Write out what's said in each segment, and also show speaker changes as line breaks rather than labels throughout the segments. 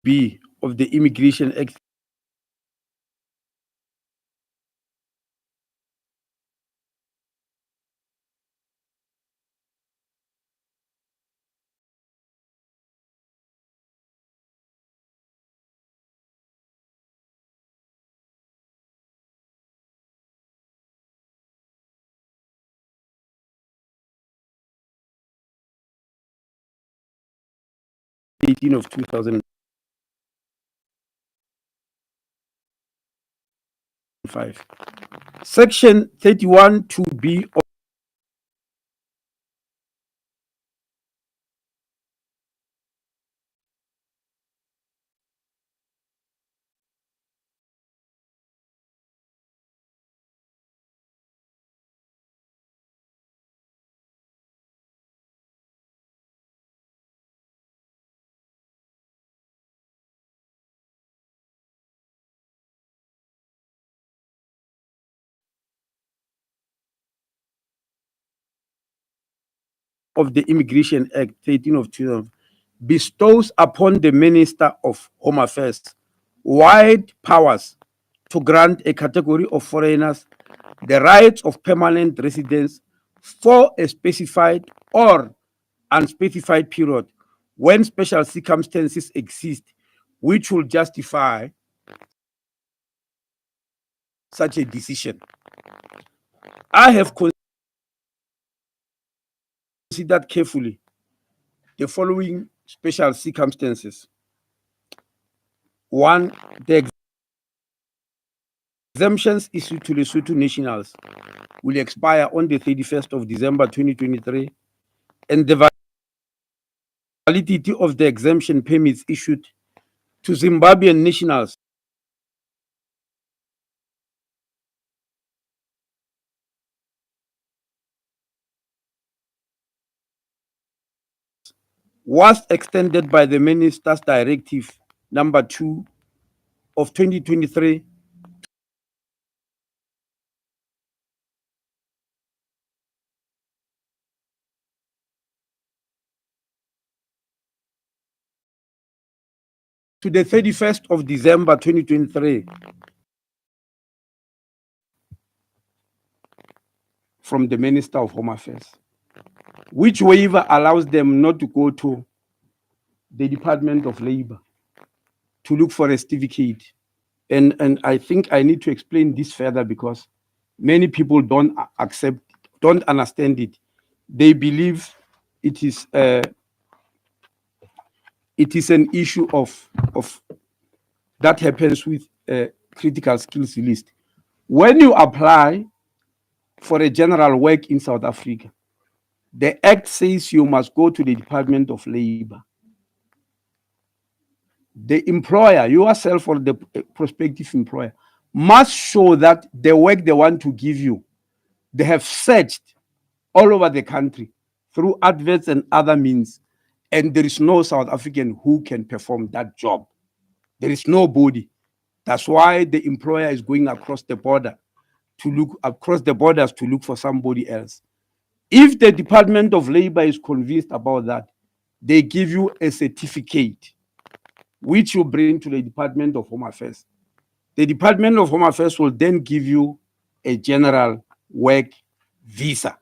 B of the Immigration Act 18 of 2005. Section 31 2B of the Immigration Act 13 of 2000 bestows upon the Minister of Home Affairs wide powers to grant a category of foreigners the rights of permanent residence for a specified or unspecified period when special circumstances exist which will justify such a decision. I have considered carefully the following special circumstances. One, the exemptions issued to Lesotho nationals will expire on the 31st of December 2023, and the validity of the exemption permits issued to Zimbabwean nationals was extended by the Minister's Directive number 2 of 2023 to the 31st of December 2023 from the Minister of Home Affairs, which waiver allows them not to go to the Department of Labor to look for a certificate. And I think I need to explain this further because many people don't understand it. They believe it is an issue of that happens with critical skills list. When you apply for a general work in South Africa, the act says you must go to the Department of Labor. The employer, yourself or the prospective employer, must show that the work they want to give you, they have searched all over the country through adverts and other means, and there is no South African who can perform that job. There is nobody. That's why the employer is going across the border to look across the borders to look for somebody else. If the Department of Labor is convinced about that, they give you a certificate which you bring to the Department of Home Affairs. The Department of Home Affairs will then give you a general work visa.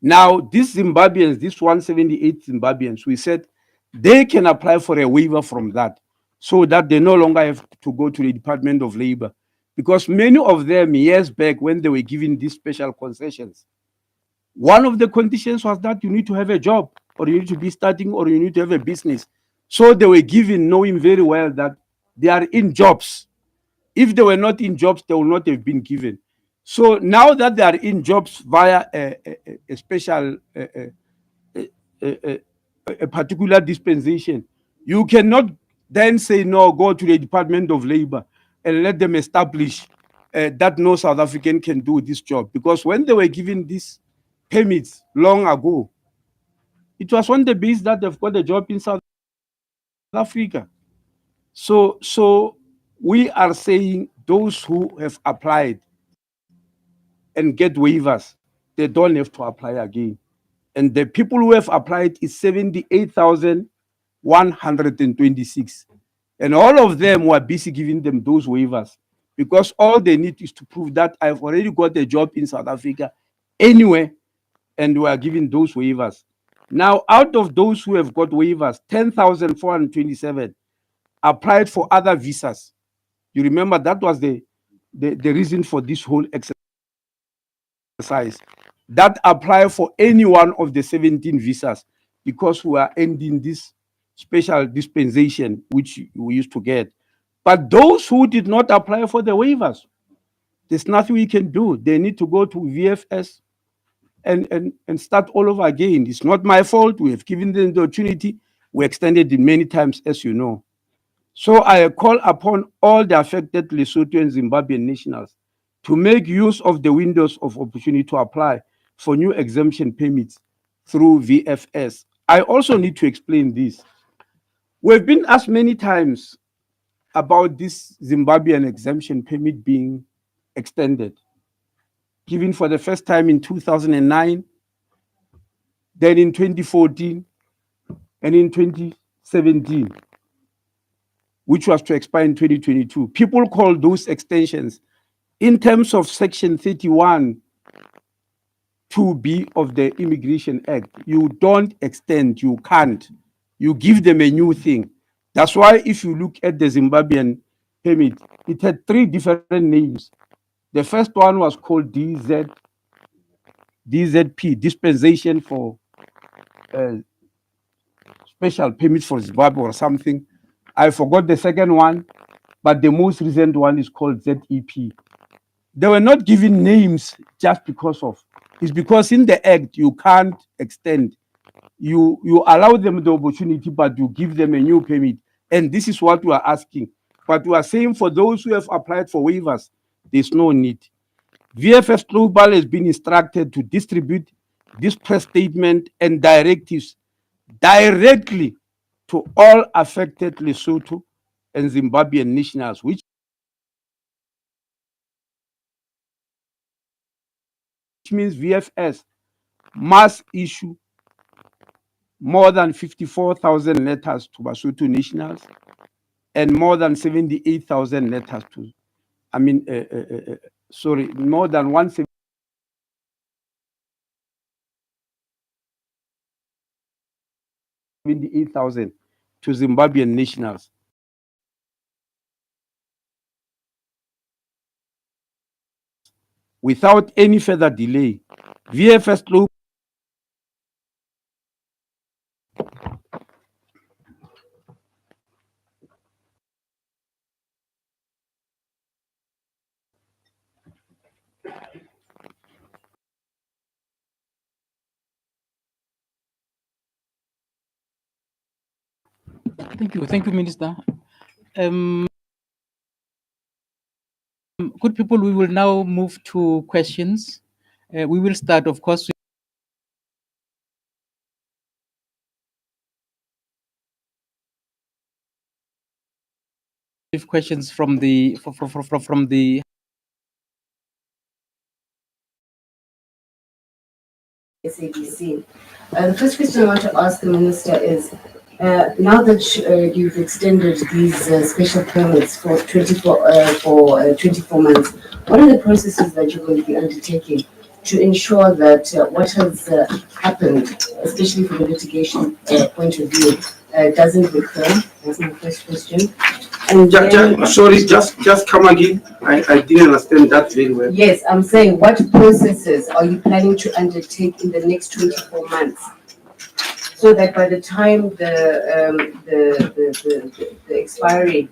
Now, these Zimbabweans, these 178 Zimbabweans, we said they can apply for a waiver from that so that they no longer have to go to the Department of Labor. Because many of them, years back, when they were given these special concessions, one of the conditions was that you need to have a job, or you need to be starting, or you need to have a business. So they were given, knowing very well that they are in jobs. If they were not in jobs, they would not have been given. So now that they are in jobs via a special, a particular dispensation, you cannot then say, no, go to the Department of Labor and let them establish that no South African can do this job. Because when they were given these permits long ago, it was on the basis that they've got a job in South Africa. So we are saying those who have applied and get waivers, they don't have to apply again. And the people who have applied is 78,126. And all of them were busy giving them those waivers because all they need is to prove that I've already got a job in South Africa anyway, and we are giving those waivers. Now, out of those who have got waivers, 10,427 applied for other visas. You remember that was the reason for this whole exercise. That apply for any one of the 17 visas because we are ending this special dispensation which we used to get. But those who did not apply for the waivers, there's nothing we can do. They need to go to VFS and start all over again. It's not my fault. We have given them the opportunity. We extended it many times, as you know. So I call upon all the affected Lesotho and Zimbabwean nationals to make use of the windows of opportunity to apply for new exemption permits through VFS. I also need to explain this. We've been asked many times about this Zimbabwean exemption permit being extended, given for the first time in 2009, then in 2014, and in 2017, which was to expire in 2022. People call those extensions in terms of Section 31 2B of the Immigration Act. You don't extend, you can't. You give them a new thing. That's why if you look at the Zimbabwean permit, it had 3 different names. The first one was called DZP, Dispensation for Special Permit for Zimbabwe or something. I forgot the second one, but the most recent one is called ZEP. They were not given names just because of. It's because in the act you can't extend. You allow them the opportunity, but you give them a new permit. And this is what we are asking. But we are saying for those who have applied for waivers, there's no need. VFS Global has been instructed to distribute this press statement and directives directly to all affected Lesotho and Zimbabwean nationals, which means VFS must issue more than 54,000 letters to Basotho nationals and more than 78,000 letters to, more than 178,000 to Zimbabwean nationals. Without any further delay, VFS Global
Thank you, Minister. Good people, we will now move to questions. We will start, of course, with questions from the
SABC. The first question I want to ask the Minister is, now that you've extended these special permits for 24 months, what are the processes that you're going to be undertaking to ensure that what has happened, especially from a litigation point of view, doesn't recur? That's my first question. And
sorry, just come again. I didn't understand that very well.
Yes, I'm saying, what processes are you planning to undertake in the next 24 months so that by the time the expiry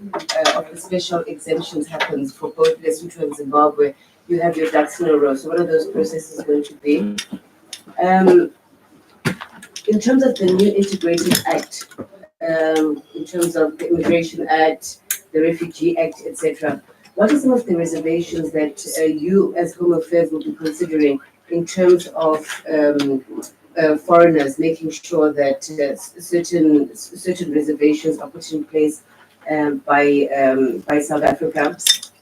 of the special exemptions happens for both Lesotho and Zimbabwe, you have your ducks in a row? So what are those processes going to be? In terms of the new integrated act, in terms of the Immigration Act, the Refugee Act, etc., what are some of the reservations that you as Home Affairs will be considering in terms of foreigners, making sure that certain reservations are put in place by South Africa?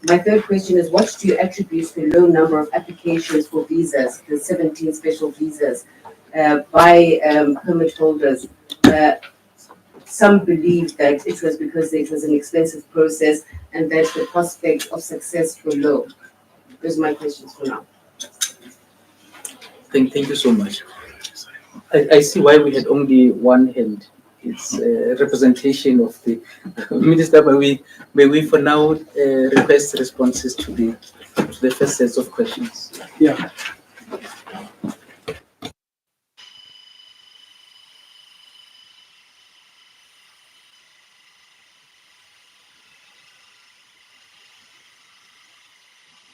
My third question is, what do you attribute the low number of applications for visas, the 17 special visas, by permit holders some believe that it was because it was an expensive process and that the prospects of success were low. Those are my questions for now.
Thank you so much. I see why we had only one hand. It's a representation of the minister. May we for now request responses to the first sets of questions.
Yeah.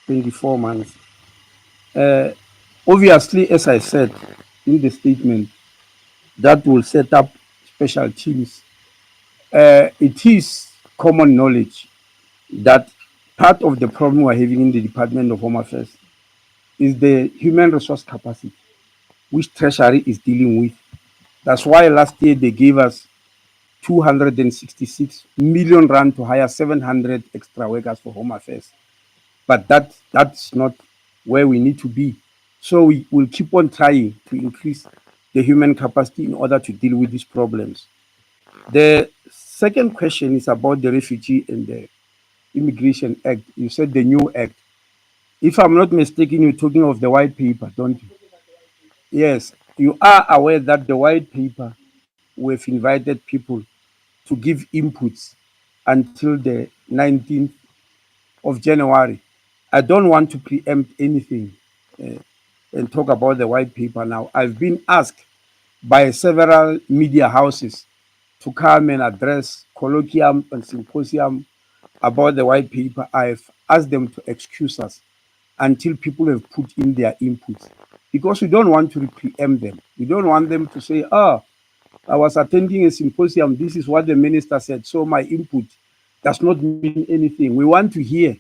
$24 months. Obviously, as I said in the statement, that will set up special teams. It is common knowledge that part of the problem we're having in the Department of Home Affairs is the human resource capacity, which Treasury is dealing with. That's why last year they gave us 266 million rand to hire 700 extra workers for Home Affairs. But that's not where we need to be. So we will keep on trying to increase the human capacity in order to deal with these problems. The second question is about the Refugee and the Immigration Act. You said the new act. If I'm not mistaken, you're talking of the white paper, don't you? Yes, you are aware that the white paper, we've invited people to give inputs until the 19th of January. I don't want to preempt anything uh, and talk about the white paper now. I've been asked by several media houses to come and address colloquium and symposium about the white paper. I've asked them to excuse us until people have put in their inputs because we don't want to preempt them. We don't want them to say, oh, I was attending a symposium. This is what the minister said. So my input does not mean anything. We want to hear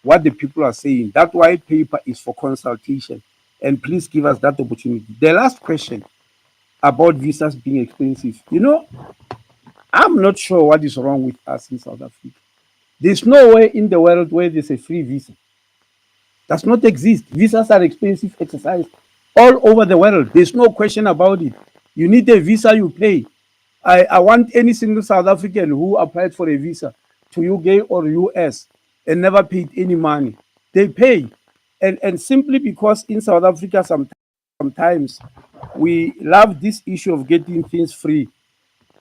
what the people are saying. That white paper is for consultation. And please give us that opportunity. The last question about visas being expensive. I'm not sure what is wrong with us in South Africa. There's nowhere in the world where there's a free visa. Does not exist. Visas are expensive exercise all over the world. There's no question about it. You need a visa, you pay. I want any single South African who applied for a visa to UK or US and never paid any money. They pay. And simply because in South Africa sometimes we love this issue of getting things free.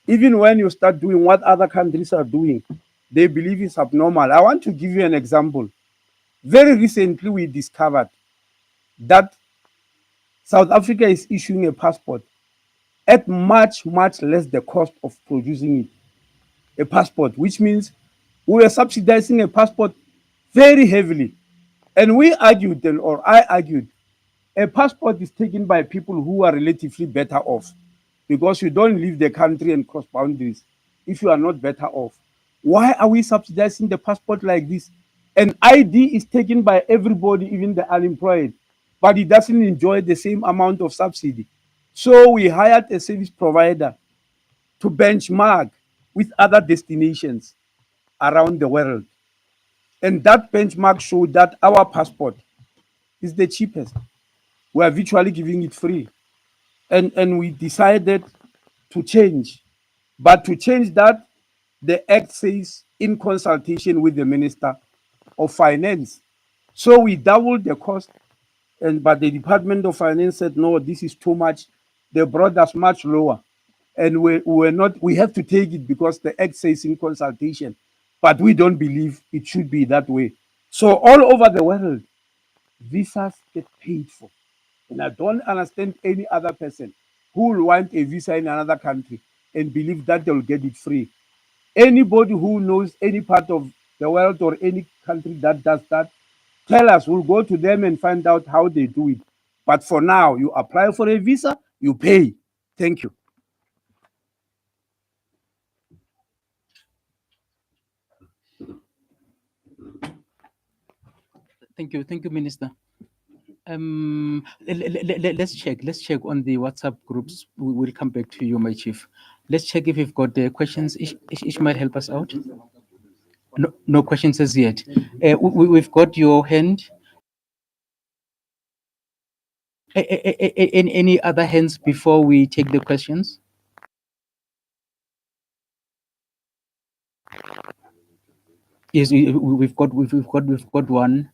Even when you start doing what other countries are doing, they believe it's abnormal. I want to give you an example. Very recently, we discovered that South Africa is issuing a passport at much, much less the cost of producing it. A passport, which means we were subsidizing a passport very heavily. And we argued, or I argued, a passport is taken by people who are relatively better off because you don't leave the country and cross boundaries if you are not better off. Why are we subsidizing the passport like this? An ID is taken by everybody, even the unemployed, but it doesn't enjoy the same amount of subsidy. So we hired a service provider to benchmark with other destinations around the world. And that benchmark showed that our passport is the cheapest. We are virtually giving it free. And we decided to change. But to change that, the act says in consultation with the Minister of Finance. So we doubled the cost, but the Department of Finance said, no, this is too much. They brought us much lower. And we have to take it because the act says in consultation. But we don't believe it should be that way. So all over the world, visas get paid for. And I don't understand any other person who will want a visa in another country and believe that they'll get it free. Anybody who knows any part of the world or any country that does that, tell us. We'll go to them and find out how they do it. But for now, you apply for a visa, you pay. Thank you.
Thank you, Minister. Let's check on the WhatsApp groups. We will come back to you, my chief. Let's check if we've got questions. Ishmael, help us out. No questions as yet. We've got your hand. Any other hands before we take the questions?
Yes, we've got one.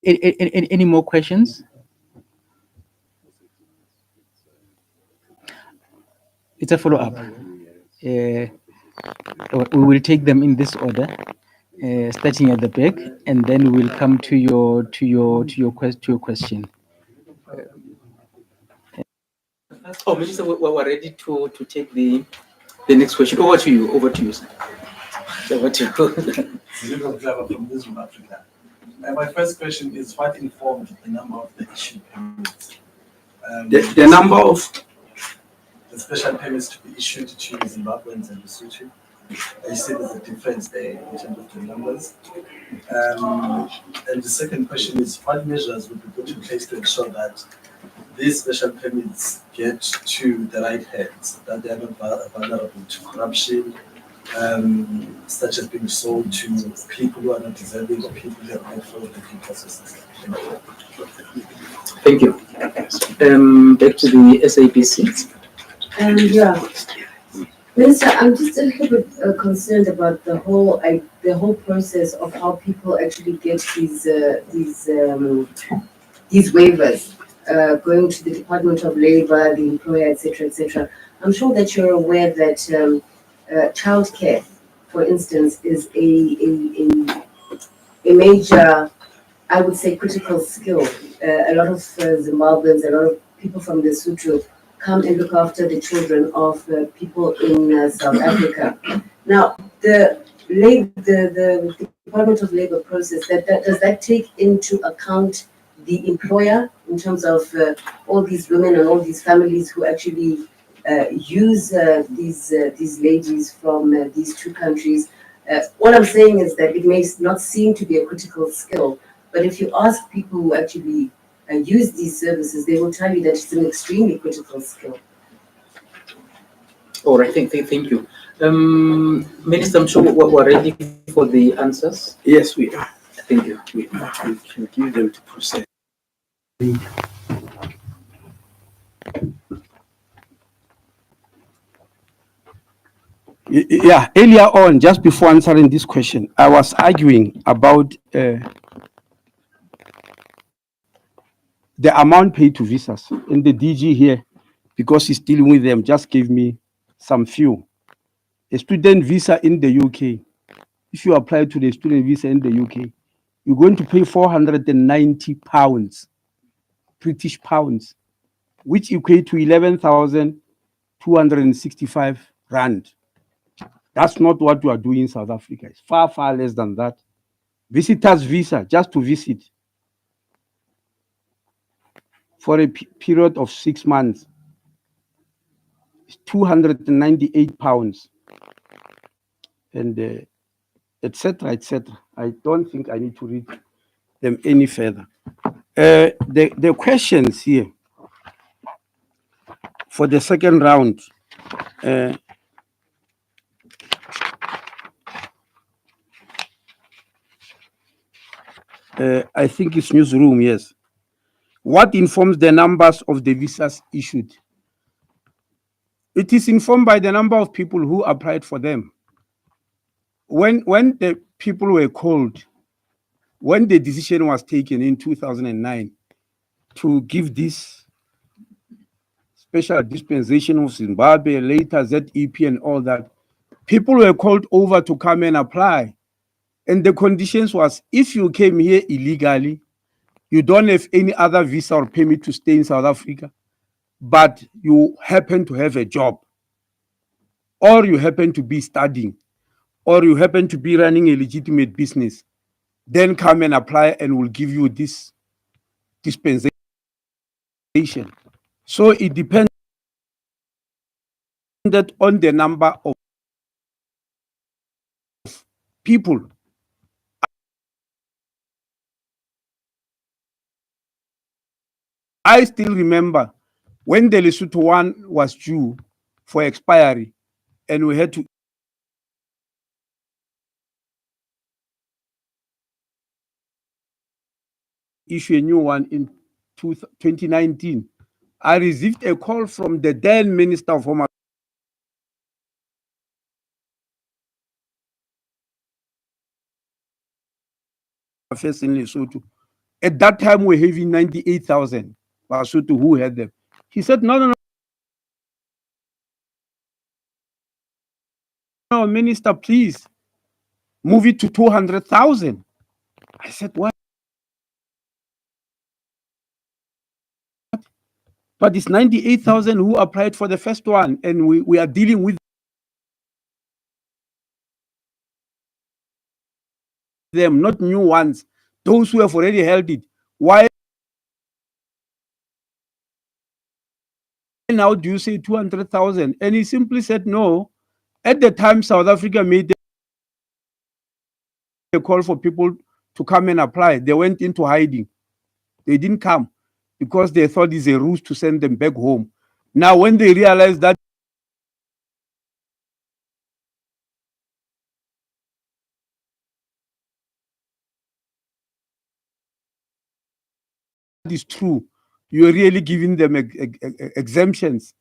Any more questions? It's a follow-up. We will take them in this order, starting at the back, and then we'll come to your question.
Oh, Minister, we're ready to take the next question. Over to you, sir. Over to you.
From this from Africa. My first question is what informed the number of the issued permits?
The number of
the special permits to be issued to Zimbabweans and Lesotho. I see there's a difference there in terms of the numbers. And the second question is what measures would be put in place to ensure that these special permits get to the right hands, that they are not vulnerable to corruption, such as being sold to people who are not deserving or people who have not followed the due processes.
Thank you. Back to the SAPC.
Yeah, Minister, I'm just a little bit concerned about the whole process of how people actually get these waivers, going to the Department of Labor, the employer, etc., etc. I'm sure that you're aware that childcare, for instance, is a major, I would say, critical skill. A lot of Zimbabweans, a lot of people from Lesotho come and look after the children of people in South Africa. Now, the Department of Labor process, does that take into account the employer in terms of all these women and all these families who actually use these ladies from these two countries? What I'm saying is that it may not seem to be a critical skill, but if you ask people who actually use these services, they will tell you that it's an extremely critical skill.
All right, thank you. Minister, I'm sure we're ready for the answers.
yes, we are.
Thank you.
We can give them to process. Yeah, earlier on, just before answering this question, I was arguing about the amount paid to visas. And the DG here, because he's dealing with them, just gave me some few. A student visa in the UK, if you apply to the student visa in the UK, you're going to pay 490 pounds, British pounds, which equate to 11,265 rand. That's not what we are doing in South Africa. It's far, far less than that. Visitor's visa, just to visit, for a period of 6 months, is 298 pounds, and etc., etc. I don't think I need to read them any further. The questions here for the second round. I think it's newsroom, yes. What informs the numbers of the visas issued? It is informed by the number of people who applied for them. When the people were called, when the decision was taken in 2009 to give this special dispensation of Zimbabwe, later ZEP and all that, people were called over to come and apply. And the conditions was, if you came here illegally, you don't have any other visa or permit to stay in South Africa, but you happen to have a job, or you happen to be studying, or you happen to be running a legitimate business, then come and apply and we'll give you this dispensation. So it depended on the number of people. I still remember when the Lesotho one was due for expiry and we had to issue a new one in 2019. I received a call from the then Minister of Home Affairs in Lesotho. At that time, we were having 98,000 Basotho who had them. He said, no, Minister, please move it to 200,000. I said, what? But it's 98,000 who applied for the first one, and we are dealing with them, not new ones, those who have already held it. Why now do you say 200,000? And he simply said, no. At the time, South Africa made a call for people to come and apply. They went into hiding. They didn't come because they thought it's a ruse to send them back home. Now, when they realized that is true, you're really giving them exemptions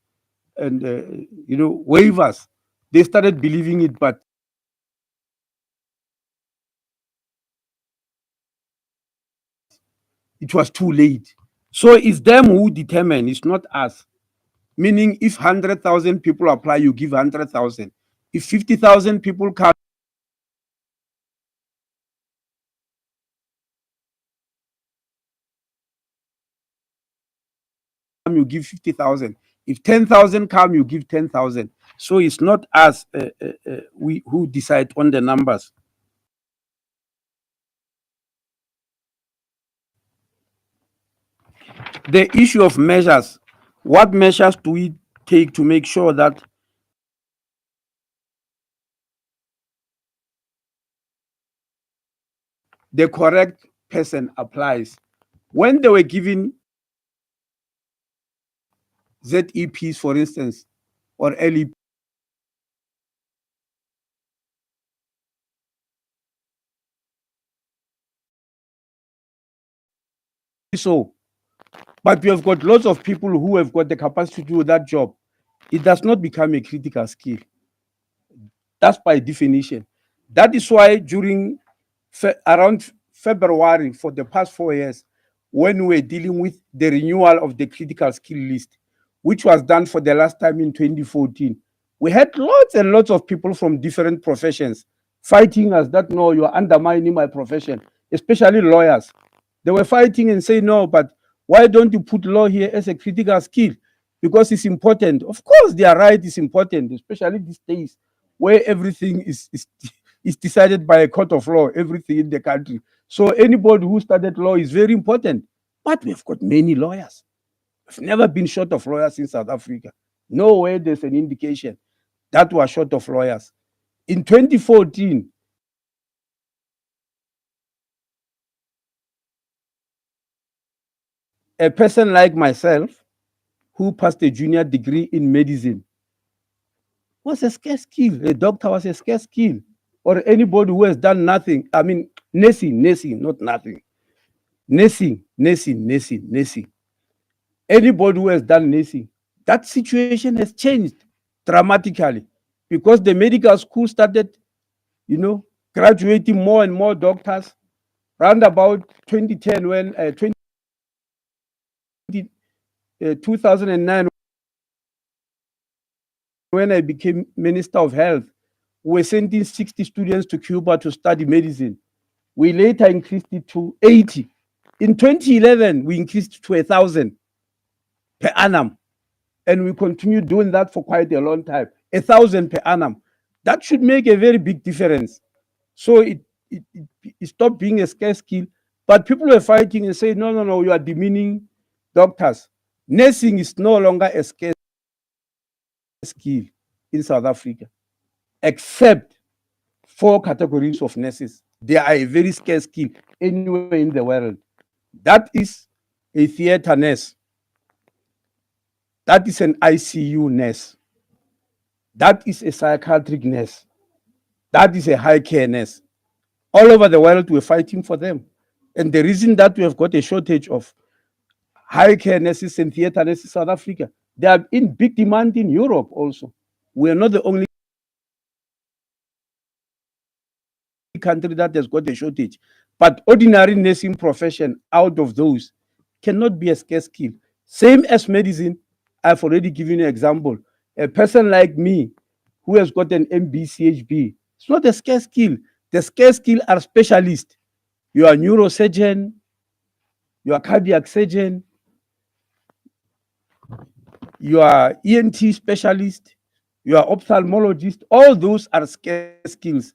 and waivers. They started believing it, but it was too late. So it's them who determine, it's not us. Meaning, if 100,000 people apply, you give 100,000. If 50,000 people come, you give 50,000. If 10,000 come, you give 10,000. So it's not us we who decide on the numbers. The issue of measures. What measures do we take to make sure that the correct person applies? When they were given ZEPs, for instance, or LEPs, so, but we have got lots of people who have got the capacity to do that job. It does not become a critical skill. That's by definition. That is why during around February for the past 4 years, when we were dealing with the renewal of the critical skill list, which was done for the last time in 2014, we had lots and lots of people from different professions fighting us that, no, you are undermining my profession, especially lawyers. They were fighting and saying, no, but why don't you put law here as a critical skill? Because it's important. Of course, their right is important, especially these days where everything is decided by a court of law, everything in the country. So anybody who studied law is very important. But we've got many lawyers. We've never been short of lawyers in South Africa. Nowhere there's an indication that we're short of lawyers. In 2014, a person like myself, who passed a junior degree in medicine, was a scarce skill. A doctor was a scarce skill. Or anybody who has done nothing. I mean, nursing, not nothing. Nursing. Anybody who has done nursing, that situation has changed dramatically because the medical school started, graduating more and more doctors. Round about 2010, when 2009, when I became Minister of Health, we were sending 60 students to Cuba to study medicine. We later increased it to 80. In 2011, we increased it to 1,000 per annum. And we continue doing that for quite a long time. 1,000 per annum. That should make a very big difference. So it stopped being a scarce skill. But people are fighting and saying, no, you are demeaning doctors. Nursing is no longer a scarce skill in South Africa, except 4 categories of nurses. They are a very scarce skill anywhere in the world. That is a theater nurse. That is an ICU nurse. That is a psychiatric nurse. That is a high care nurse. All over the world, we're fighting for them. And the reason that we have got a shortage of high care nurses and theater nurses in South Africa. They are in big demand in Europe also. We are not the only country that has got a shortage. But ordinary nursing profession out of those cannot be a scarce skill. Same as medicine, I've already given you an example. A person like me who has got an MBCHB, it's not a scarce skill. The scarce skill are specialists. You are a neurosurgeon, you are a cardiac surgeon, you are ENT specialist, you are ophthalmologist. All those are scarce skills.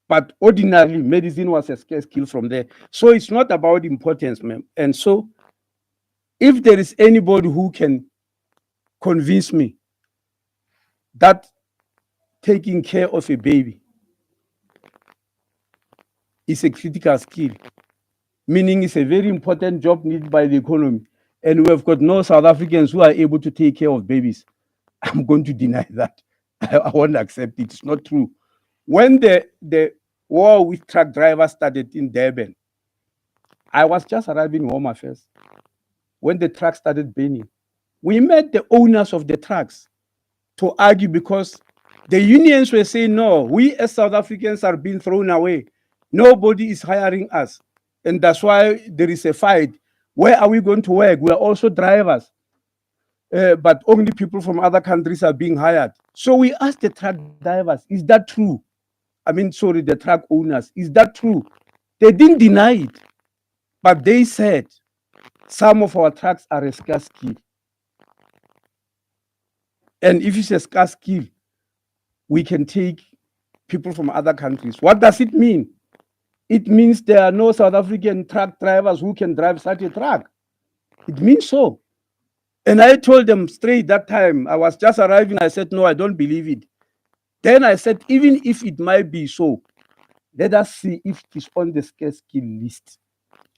But ordinarily, medicine was a scarce skill from there. So it's not about importance, ma'am. And so if there is anybody who can convince me that taking care of a baby is a critical skill, meaning it's a very important job needed by the economy, and we have got no South Africans who are able to take care of babies, I'm going to deny that. I won't accept it. It's not true. When the war with truck drivers started in Durban, I was just arriving in Home Affairs when the truck started burning. We met the owners of the trucks to argue because the unions were saying, no, we as South Africans are being thrown away. Nobody is hiring us. And that's why there is a fight. Where are we going to work? We are also drivers. But only people from other countries are being hired. So we asked the truck drivers, is that true? The truck owners, is that true? They didn't deny it. But they said some of our trucks are a scarce skill. And if it's a scarce skill, we can take people from other countries. What does it mean? It means there are no South African truck drivers who can drive such a truck. It means so. And I told them straight that time, I was just arriving, I said, no, I don't believe it. Then I said, even if it might be so, let us see if it is on the scarce skill list.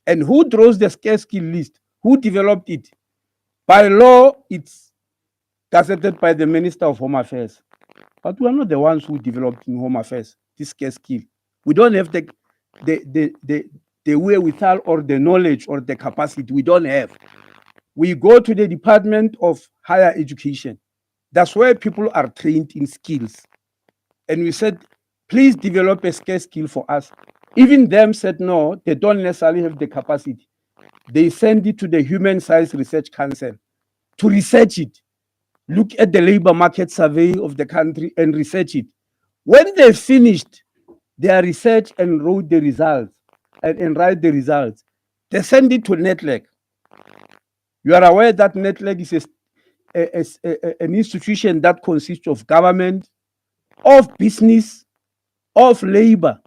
And who draws the scarce skill list? Who developed it? By law, it's gazetted by the Minister of Home Affairs. But we are not the ones who developed in Home Affairs this scarce skill. We don't have the wherewithal or the knowledge or the capacity. We don't have. We go to the Department of Higher Education. That's where people are trained in skills. And we said, please develop a scarce skill for us. Even them said, no, they don't necessarily have the capacity. They send it to the Human Science Research Council to research it. Look at the labor market survey of the country and research it. When they finished their research and wrote the results and write the results, they send it to NETLEC. You are aware that NETLEC is an institution that consists of government, of business, of labor,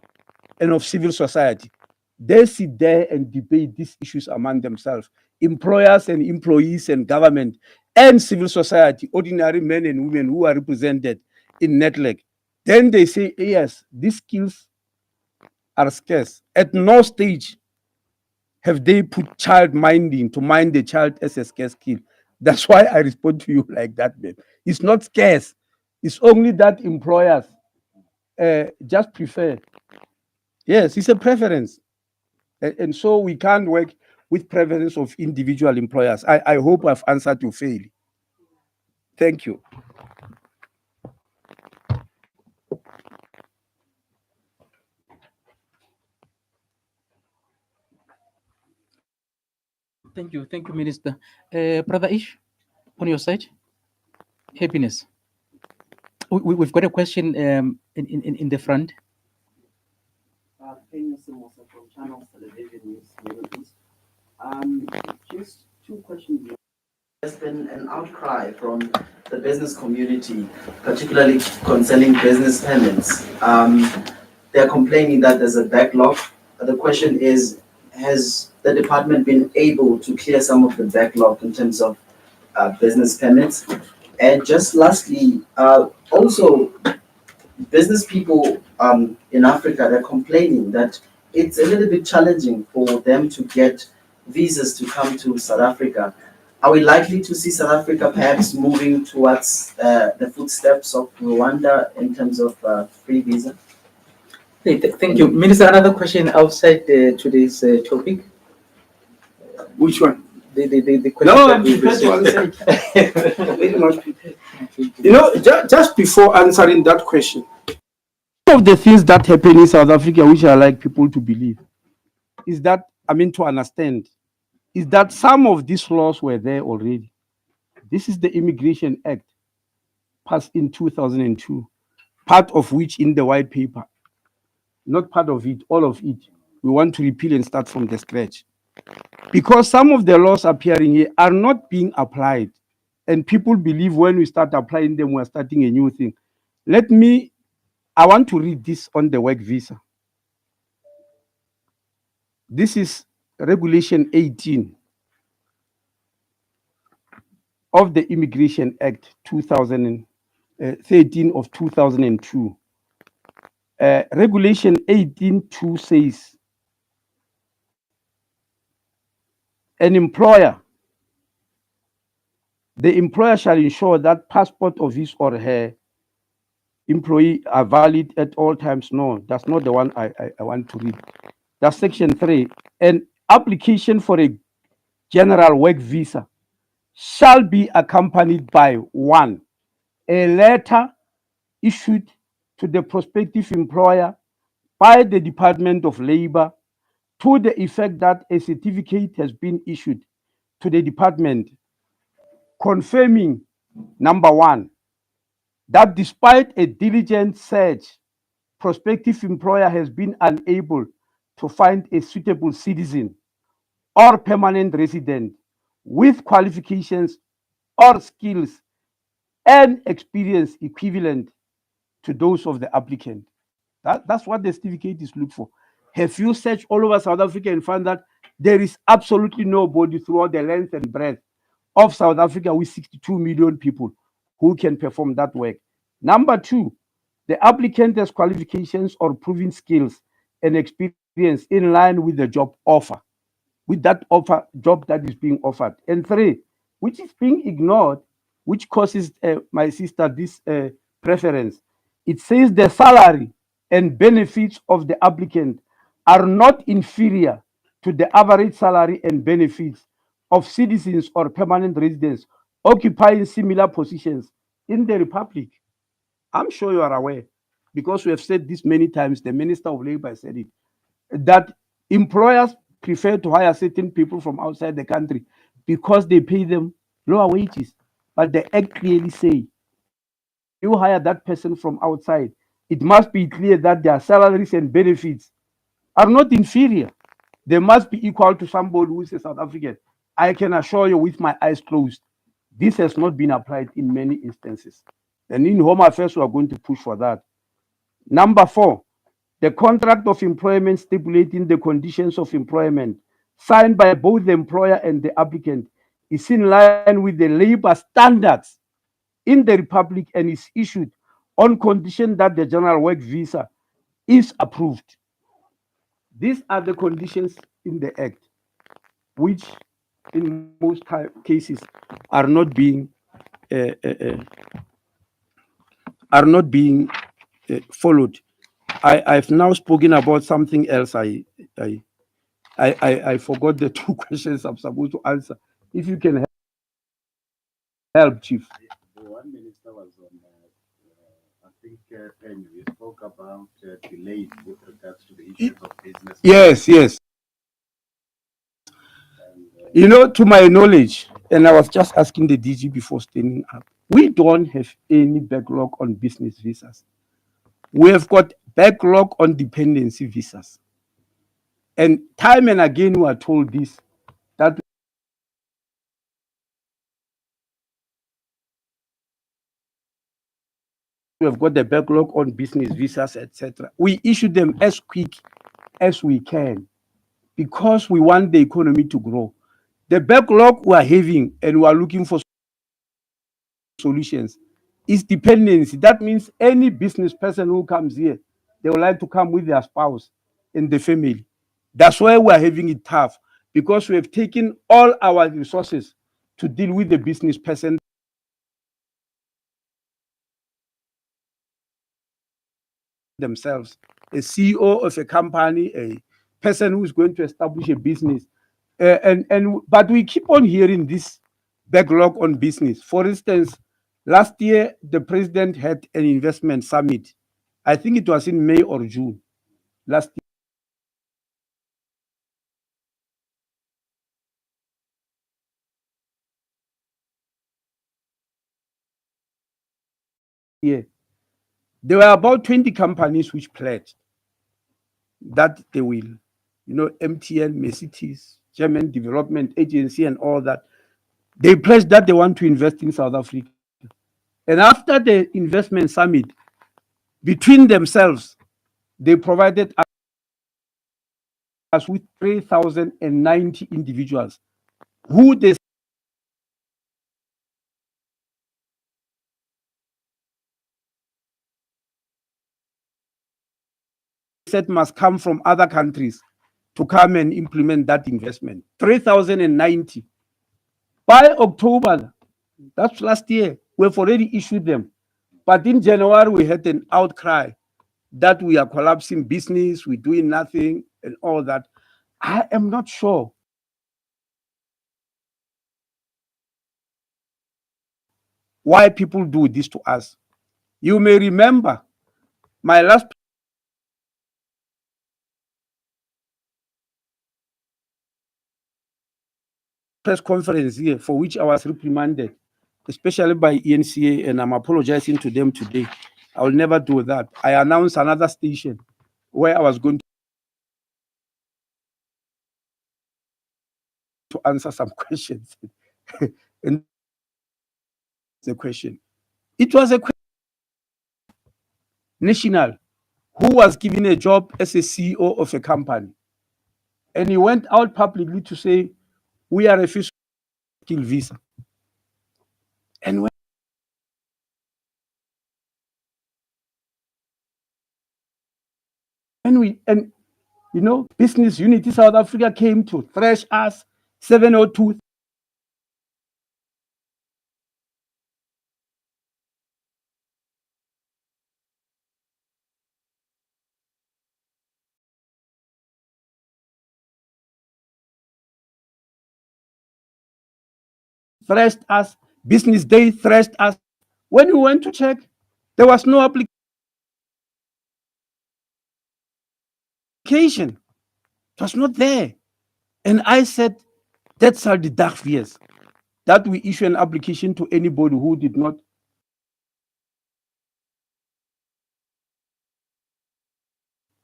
and of civil society. They sit there and debate these issues among themselves. Employers and employees and government and civil society, ordinary men and women who are represented in NETLEC. Then they say, yes, these skills are scarce. At no stage have they put child minding to mind the child as a scarce skill. That's why I respond to you like that, babe. It's not scarce. It's only that employers just prefer. Yes, it's a preference. And so we can't work with preference of individual employers. I hope I've answered you fairly. Thank you.
Thank you, Minister. Brother Ish, on your side, happiness. We've got a question in the front.
From Channels Television News, Middle East. Just two questions. There's been an outcry from the business community, particularly concerning business permits. They're complaining that there's a backlog. The question is, has the department been able to clear some of the backlog in terms of business permits? And just lastly, also, business people in Africa, they're complaining that it's a little bit challenging for them to get visas to come to South Africa. Are we likely to see South Africa perhaps moving towards the footsteps of Rwanda in terms of free visa?
Thank you. Minister, another question outside today's topic.
Which one?
the question.
No,
that
I'm
we
prepared to
received.
answer it. Very much prepared. Just before answering that question, one of the things that happen in South Africa, which I like people to believe, is that, to understand, is that some of these laws were there already. This is the Immigration Act passed in 2002, part of which in the white paper, not part of it, all of it, we want to repeal and start from the scratch. Because some of the laws appearing here are not being applied. And people believe when we start applying them, we're starting a new thing. I want to read this on the work visa. This is Regulation 18 of the Immigration Act 2013 of 2002. Regulation 18.2 says, the employer shall ensure that passport of his or her employee are valid at all times. No, that's not the one I want to read. That's section 3. An application for a general work visa shall be accompanied by 1, a letter issued to the prospective employer by the Department of Labor to the effect that a certificate has been issued to the department confirming, number 1, that despite a diligent search, prospective employer has been unable to find a suitable citizen or permanent resident with qualifications or skills and experience equivalent to those of the applicant. That's what the certificate is looked for. Have you searched all over South Africa and found that there is absolutely nobody throughout the length and breadth of South Africa with 62 million people who can perform that work? Number 2, the applicant has qualifications or proven skills and experience in line with the job offer, with that job that is being offered. And 3, which is being ignored, which causes my sister this preference. It says the salary and benefits of the applicant are not inferior to the average salary and benefits of citizens or permanent residents occupying similar positions in the Republic. I'm sure you are aware, because we have said this many times, the Minister of Labor said it, that employers prefer to hire certain people from outside the country because they pay them lower wages. But the Act clearly say, you hire that person from outside, it must be clear that their salaries and benefits are not inferior. They must be equal to somebody who is a South African. I can assure you with my eyes closed, this has not been applied in many instances. And in Home Affairs, we are going to push for that. Number 4, the contract of employment stipulating the conditions of employment signed by both the employer and the applicant is in line with the labor standards in the Republic and is issued on condition that the general work visa is approved. These are the conditions in the Act, which in most cases are not being uh, uh, uh, followed. I've now spoken about something else. I forgot the 2 questions I'm supposed to answer. If you can help, Chief.
The one minister was on, I think, Penny, we spoke about delays with regards to the issues of business.
Yes. To my knowledge, and I was just asking the DG before standing up, we don't have any backlog on business visas. We have got backlog on dependency visas. And time and again, we are told this, that we have got the backlog on business visas, etc. We issue them as quick as we can because we want the economy to grow. The backlog we are having and we are looking for solutions is dependency. That means any business person who comes here, they would like to come with their spouse and the family. That's why we are having it tough, because we have taken all our resources to deal with the business person themselves. A CEO of a company, a person who is going to establish a business, But we keep on hearing this backlog on business. For instance, last year the president had an investment summit. I think it was in May or June last year. There were about 20 companies which pledged that they will, MTN, Mercedes, German Development Agency, and all that. They pledged that they want to invest in South Africa. And after the investment summit, between themselves, they provided us with 3,090 individuals who they said must come from other countries to come and implement that investment. 3,090. By October, that's last year, we've already issued them. But in January, we had an outcry that we are collapsing business, we're doing nothing, and all that. I am not sure why people do this to us. You may remember my last press conference here, for which I was reprimanded, especially by ENCA, and I'm apologizing to them today. I will never do that. I announced another station where I was going to answer some questions. And the question, it was a national who was given a job as a CEO of a company. And he went out publicly to say, we are refusing skill visa. And Business Unity South Africa came to thrash us, 702 thrashed us, Business Day thrashed us. When we went to check, there was no application. It was not there. And I said, that's how the dark fears that we issue an application to anybody who did not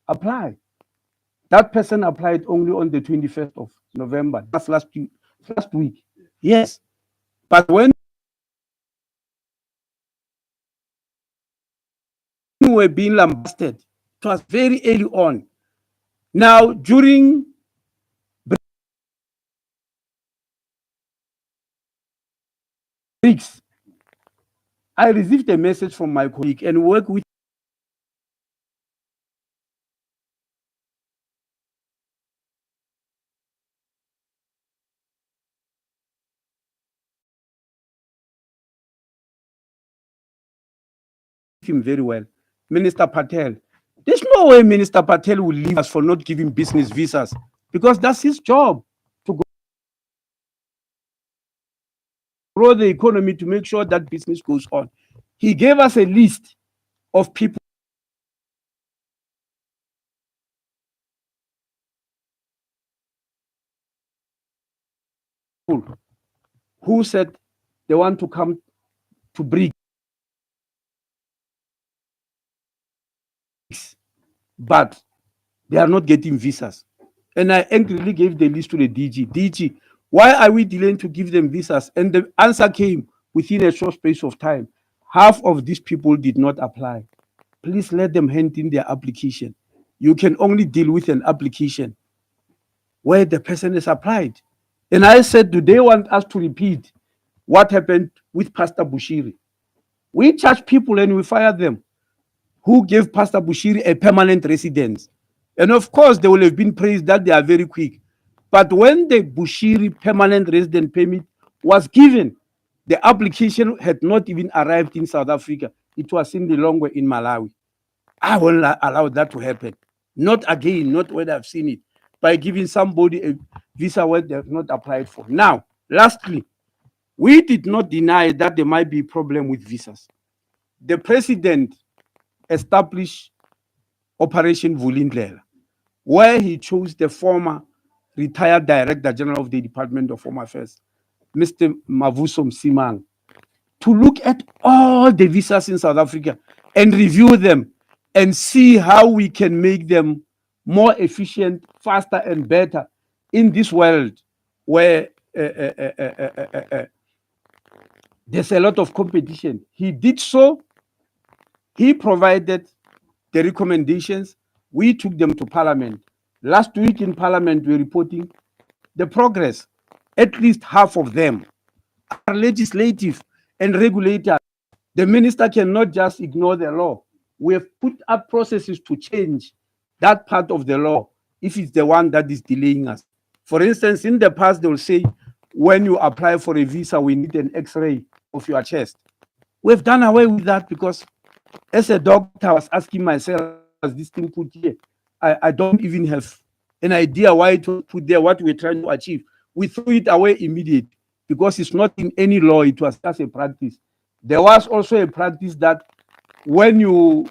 apply. That person applied only on the 21st of November. That's last week. Yes. But when we were being lambasted, it was very early on. Now, during breaks, I received a message from my colleague and worked with him very well, Minister Patel. There's no way Minister Patel will leave us for not giving business visas, because that's his job to grow the economy, to make sure that business goes on. He gave us a list of people who said they want to come to BRICS, but they are not getting visas. And I angrily gave the list to the DG. DG, why are we delaying to give them visas? And the answer came within a short space of time. Half of these people did not apply. Please let them hand in their application. You can only deal with an application where the person has applied. And I said, do they want us to repeat what happened with Pastor Bushiri? We charge people and we fire them. Who gave Pastor Bushiri a permanent residence? And of course, they will have been praised that they are very quick. But when the Bushiri permanent resident permit was given, the application had not even arrived in South Africa. It was in the Lilongwe in Malawi. I will not allow that to happen. Not again, not when I've seen it. by giving somebody a visa where they have not applied for. Now, lastly, we did not deny that there might be a problem with visas. The president established Operation Vulindlela, where he chose the former retired Director General of the Department of Home Affairs, Mr. Mavuso Msimang, to look at all the visas in South Africa and review them and see how we can make them more efficient, faster, and better in this world where there's a lot of competition. He did so. He provided the recommendations. We took them to Parliament. Last week in Parliament, we're reporting the progress. At least half of them are legislative and regulators. The minister cannot just ignore the law. We have put up processes to change that part of the law if it's the one that is delaying us. For instance, in the past, they will say, when you apply for a visa, we need an X-ray of your chest. We've done away with that because as a doctor, I was asking myself, as this thing put here, I don't even have an idea why it was put there, what we're trying to achieve. We threw it away immediately because it's not in any law, it was just a practice. There was also a practice that when you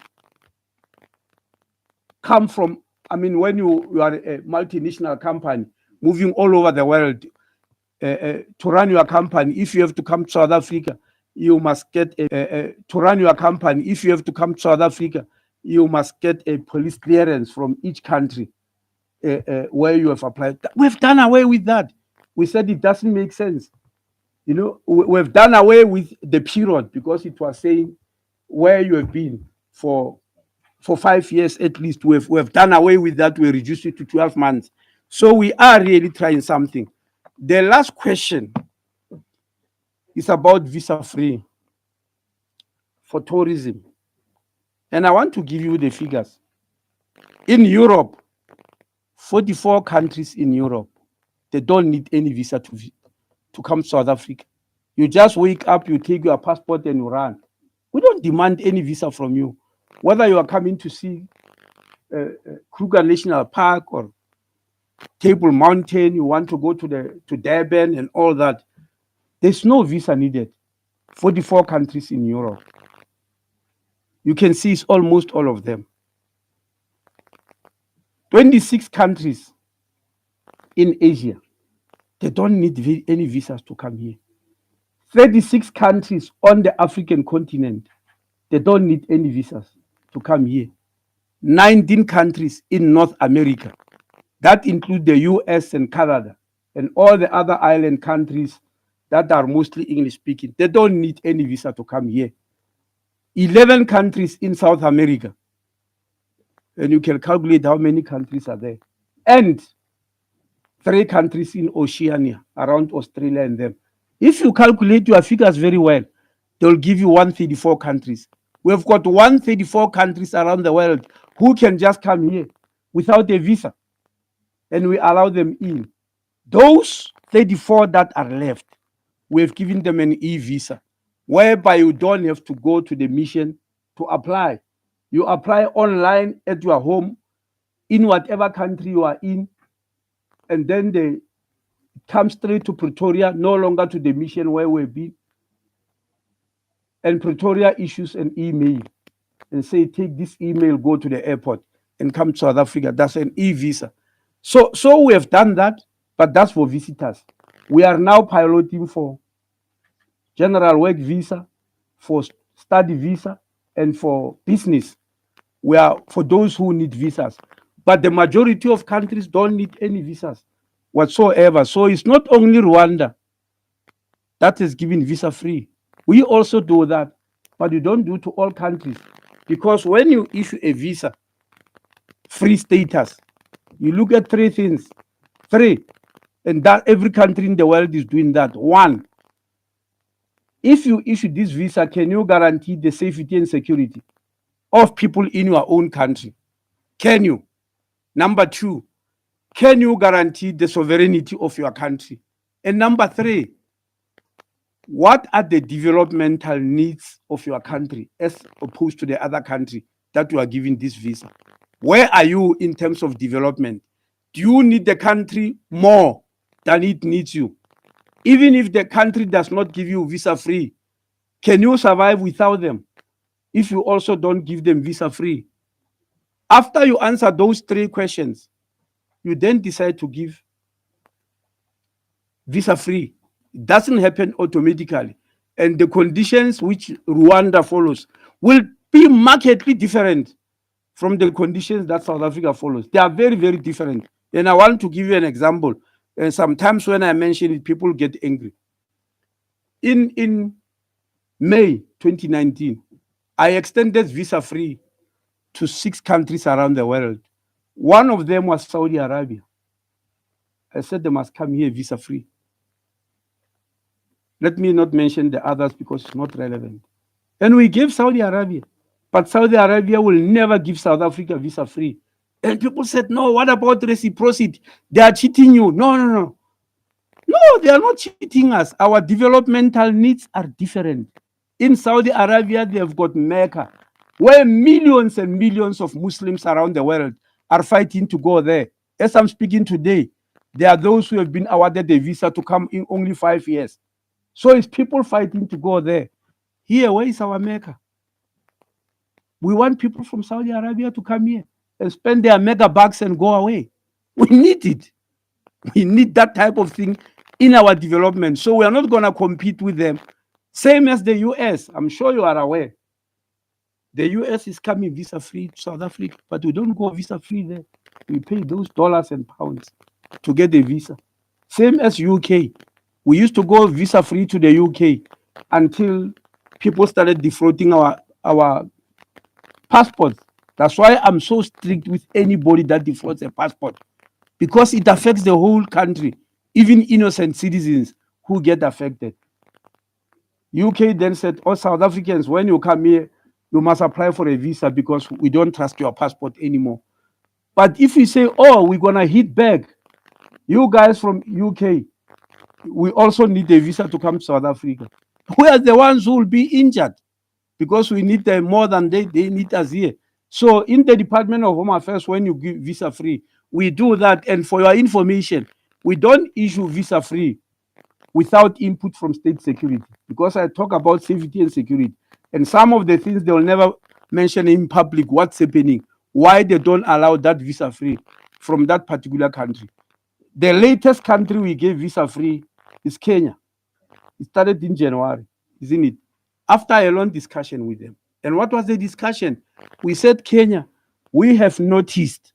come from, when you are a multinational company moving all over the world to run your company, if you have to come to South Africa, you must get to run your company. If you have to come to South Africa, you must get a police clearance from each country where you have applied. We've done away with that. We said it doesn't make sense. You know, we've done away with the period because it was saying where you have been for 5 years at least. We've done away with that. We reduced it to 12 months. So we are really trying something. The last question is about visa-free for tourism. And I want to give you the figures. In Europe, 44 countries in Europe, they don't need any visa to come to South Africa. You just wake up, you take your passport and you run. We don't demand any visa from you. Whether you are coming to see Kruger National Park or Table Mountain, you want to go to Durban and all that, there's no visa needed. 44 countries in Europe. You can see it's almost all of them. 26 countries in Asia, they don't need any visas to come here. 36 countries on the African continent, they don't need any visas to come here. 19 countries in North America, that include the US and Canada and all the other island countries that are mostly English speaking, they don't need any visa to come here. 11 countries in South America, and you can calculate how many countries are there, and 3 countries in Oceania, around Australia and them. If you calculate your figures very well, they'll give you 134 countries. We've got 134 countries around the world who can just come here without a visa, and we allow them in. Those 34 that are left, we've given them an e-visa, whereby you don't have to go to the mission to apply. You apply online at your home, in whatever country you are in, and then they come straight to Pretoria, no longer to the mission where we've been. And Pretoria issues an email and say, take this email, go to the airport and come to South Africa. That's an e-visa. So we have done that, but that's for visitors. We are now piloting for general work visa, for study visa, and for business. We are for those who need visas. But the majority of countries don't need any visas whatsoever. So it's not only Rwanda that is given visa free. We also do that, but you don't do to all countries. Because when you issue a visa free status, you look at 3 things. 3, and that every country in the world is doing that. 1, if you issue this visa, can you guarantee the safety and security of people in your own country? Can you? Number 2, can you guarantee the sovereignty of your country? And number 3, what are the developmental needs of your country as opposed to the other country that you are giving this visa? Where are you in terms of development? Do you need the country more than it needs you? Even if the country does not give you visa free, can you survive without them if you also don't give them visa free? After you answer those three questions, you then decide to give visa free. It doesn't happen automatically. And the conditions which Rwanda follows will be markedly different from the conditions that South Africa follows. They are very, very different. And I want to give you an example. And sometimes when I mention it, people get angry. In May 2019, I extended visa free to 6 countries around the world. One of them was Saudi Arabia. I said they must come here visa free. Let me not mention the others because it's not relevant. And we gave Saudi Arabia, but Saudi Arabia will never give South Africa visa free. And people said, no, what about reciprocity? They are cheating you. No, no, no. No, they are not cheating us. Our developmental needs are different. In Saudi Arabia, they have got Mecca, where millions and millions of Muslims around the world are fighting to go there. As I'm speaking today, there are those who have been awarded a visa to come in only 5 years. So it's people fighting to go there. Here, where is our Mecca? We want people from Saudi Arabia to come here and spend their mega bucks and go away. We need it. We need that type of thing in our development. So we are not going to compete with them. Same as the US. I'm sure you are aware. The US is coming visa free to South Africa, but we don't go visa free there. We pay those dollars and pounds to get the visa. Same as UK. We used to go visa free to the UK until people started defrauding our passports. That's why I'm so strict with anybody that defrauds a passport, because it affects the whole country, even innocent citizens who get affected. UK then said, oh, South Africans, when you come here, you must apply for a visa because we don't trust your passport anymore. But if you say, oh, we're going to hit back, you guys from UK, we also need a visa to come to South Africa. We are the ones who will be injured because we need them more than they need us here. So in the Department of Home Affairs, when you give visa free, we do that. And for your information, we don't issue visa free without input from state security, because I talk about safety and security. And some of the things they will never mention in public, what's happening, why they don't allow that visa free from that particular country. The latest country we gave visa free is Kenya. It started in January, isn't it? After a long discussion with them. And what was the discussion? We said, Kenya, we have noticed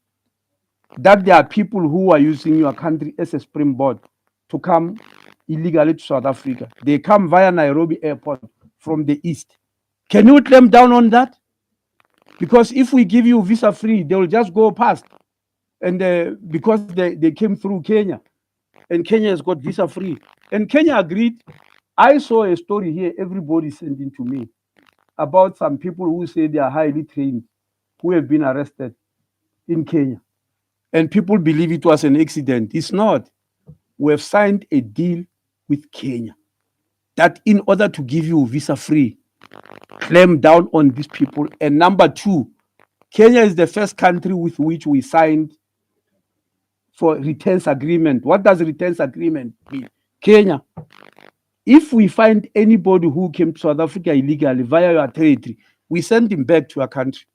that there are people who are using your country as a springboard to come illegally to South Africa. They come via Nairobi airport from the east. Can you clamp down on that? Because if we give you visa free, they will just go past. And because they came through Kenya, and Kenya has got visa free. And Kenya agreed. I saw a story here, everybody sending to me, about some people who say they are highly trained, who have been arrested in Kenya. And people believe it was an accident. It's not. We have signed a deal with Kenya that in order to give you visa free, clamp down on these people. And number two, Kenya is the first country with which we signed for returns agreement. What does returns agreement mean? Kenya, if we find anybody who came to South Africa illegally via your territory, we send him back to our country.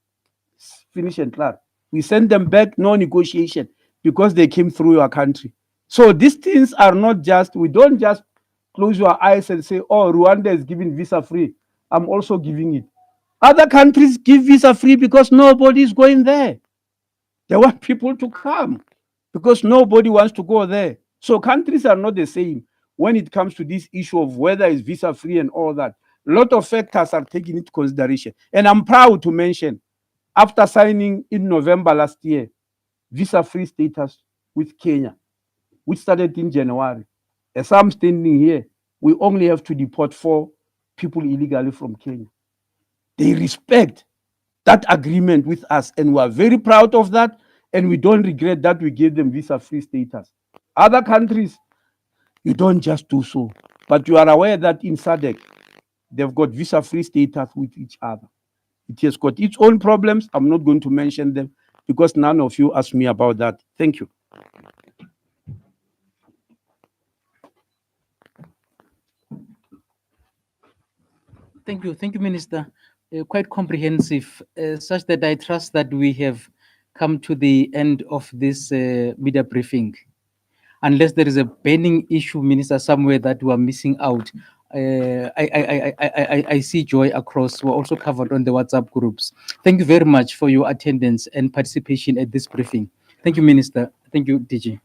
Finish and clear. We send them back, no negotiation, because they came through your country. So these things are not just, we don't just close your eyes and say, oh, Rwanda is giving visa free. I'm also giving it. Other countries give visa free because nobody is going there. They want people to come because nobody wants to go there. So countries are not the same when it comes to this issue of whether it's visa free and all that. A lot of factors are taken into consideration. And I'm proud to mention, after signing in November last year, visa free status with Kenya, which started in January. As I'm standing here, we only have to deport 4 people illegally from Kenya. They respect that agreement with us, and we are very proud of that, and we don't regret that we gave them visa free status. Other countries, you don't just do so, but you are aware that in SADC, they've got visa free status with each other. It has got its own problems. I'm not going to mention them because none of you asked me about that. Thank you.
Thank you, Minister. Quite comprehensive, such that I trust that we have come to the end of this media briefing. Unless there is a burning issue, Minister, somewhere that we are missing out. I see joy across. We're also covered on the WhatsApp groups. Thank you very much for your attendance and participation at this briefing. Thank you, Minister. Thank you, DG.